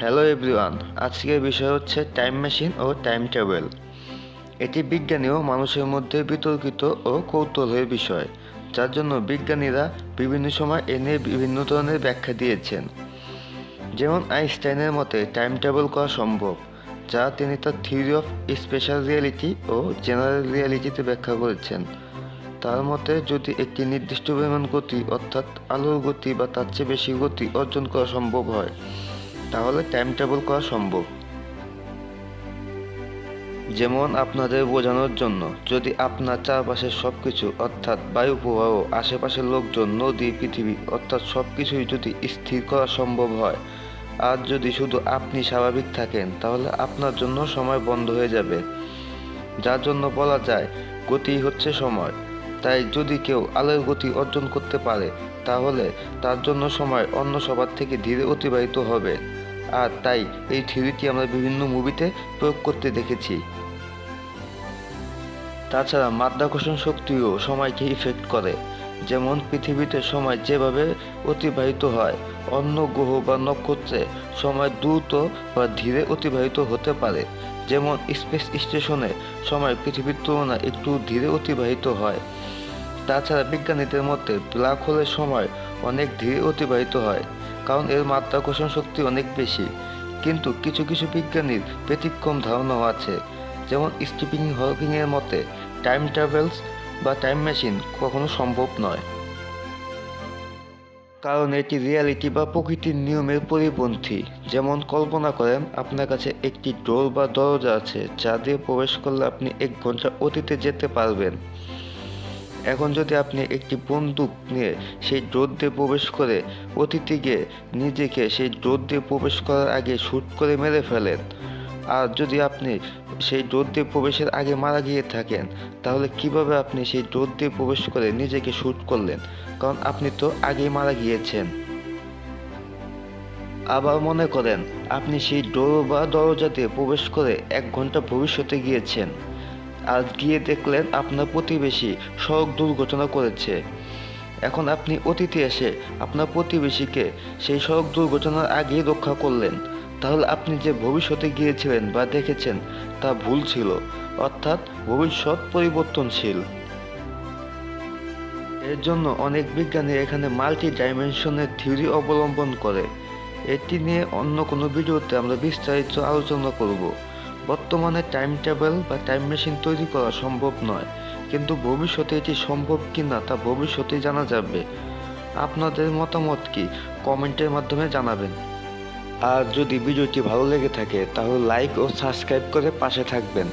Hello everyone, আজকের বিষয় হচ্ছে টাইম মেশিন ও টাইম টেবিল। এটি বিজ্ঞানী ও মানুষের মধ্যে বিতর্কিত ও কৌতূহলের বিষয়, যার জন্য বিজ্ঞানীরা বিভিন্ন সময় এ নিয়ে বিভিন্ন ধরনের ব্যাখ্যা দিয়েছেন। যেমন আইনস্টাইনের মতে টাইম টেবিল করা সম্ভব, যা তিনি তার থিওরি অফ স্পেশাল রিয়েলিটি ও জেনারেল রিয়েলিটিতে ব্যাখ্যা করেছেন। তার মতে যদি একটি নির্দিষ্ট পরিমাণ গতি অর্থাৎ আলোর গতি বা তার চেয়ে বেশি গতি অর্জন করা সম্ভব হয়, তাহলে টাইম টেবিল করা সম্ভব। যেমন আপনাদের বোঝানোর জন্য, যদি আপনার চারপাশের সবকিছু অর্থাৎ বায়ু প্রবাহ, আশেপাশের লোকজন, নদী, পৃথিবী অর্থাৎ সবকিছুই যদি স্থির করা সম্ভব হয়, আর যদি শুধু আপনি স্বাভাবিক থাকেন, তাহলে আপনার জন্য সময় বন্ধ হয়ে যাবে। যার জন্য বলা যায় গতি হচ্ছে সময়। তাই যদি কেউ আলোর গতি অর্জন করতে পারে, তাহলে তার জন্য সময় অন্য সবার থেকে ধীরে অতিবাহিত হবে। আর তাই এই থিওরিটি আমরা বিভিন্ন মুভিতে প্রয়োগ করতে দেখেছি। তাছাড়া মাধ্যাকর্ষণ শক্তিও সময়কে ইফেক্ট করে। যেমন পৃথিবীতে সময় যেভাবে অতিবাহিত হয়, অন্য গ্রহ বা নক্ষত্রে সময় দ্রুত বা ধীরে অতিবাহিত হতে পারে। যেমন স্পেস স্টেশনে সময় পৃথিবীর তুলনায় একটু ধীরে অতিবাহিত হয়। তাছাড়া বিজ্ঞানীদের মতে ব্ল্যাক হোলের সময় অনেক ধীরে অতিবাহিত হয়, কারণ এর মাধ্যাকর্ষণ শক্তি অনেক বেশি। কিন্তু কিছু কিছু বিজ্ঞানীর ব্যতিক্রম ধারণাও আছে। যেমন স্টিফেন হকিংয়ের মতে টাইম ট্রাভেলস বা টাইম মেশিন কখনো সম্ভব নয়, কারণ এটি রিয়ালিটি বা প্রকৃতির নিয়মের পরিপন্থী। যেমন কল্পনা করেন আপনার কাছে একটি ডোর বা দরজা আছে, যা দিয়ে প্রবেশ করলে আপনি 1 ঘন্টা অতীতে যেতে পারবেন। এখন যদি আপনি একটি বন্দুক নিয়ে সেই ডোর দিয়ে প্রবেশ করে অতীতে গিয়ে নিজেকে সেই ডোর দিয়ে প্রবেশ করার আগে শ্যুট করে মেরে ফেলেন, আর যদি আপনি সেই ডোর দিয়ে প্রবেশের আগে মারা গিয়ে থাকেন, তাহলে কিভাবে আপনি সেই ডোর দিয়ে প্রবেশ করে নিজেকে শ্যুট করলেন? কারণ আপনি তো আগেই মারা গিয়েছেন। আবার মনে করেন আপনি সেই ডোর বা দরজা দিয়ে প্রবেশ করে 1 ঘন্টা ভবিষ্যতে গিয়েছেন, আর গিয়ে দেখলেন আপনার প্রতিবেশী সড়ক দুর্ঘটনা করেছে। এখন আপনি অতীতে এসে আপনার প্রতিবেশীকে সেই সড়ক দুর্ঘটনার আগেই রক্ষা করলেন। তাহলে আপনি যে ভবিষ্যতে গিয়েছিলেন বা দেখেছেন তা ভুল ছিল, অর্থাৎ ভবিষ্যৎ পরিবর্তনশীল। এর জন্য অনেক বিজ্ঞানী এখানে মাল্টি ডাইমেনশনের থিওরি অবলম্বন করে। এটি নিয়ে অন্য কোনো ভিডিওতে আমরা বিস্তারিত আলোচনা করব। বর্তমানে টাইম টেবিল বা টাইম মেশিন তৈরি করা সম্ভব নয়, কিন্তু ভবিষ্যতে এটি সম্ভব কিনা তা ভবিষ্যতেই জানা যাবে। আপনাদের মতামত কি কমেন্টের মাধ্যমে জানাবেন। আর যদি ভিডিওটি ভালো লেগে থাকে, তাহলে লাইক ও সাবস্ক্রাইব করে পাশে থাকবেন।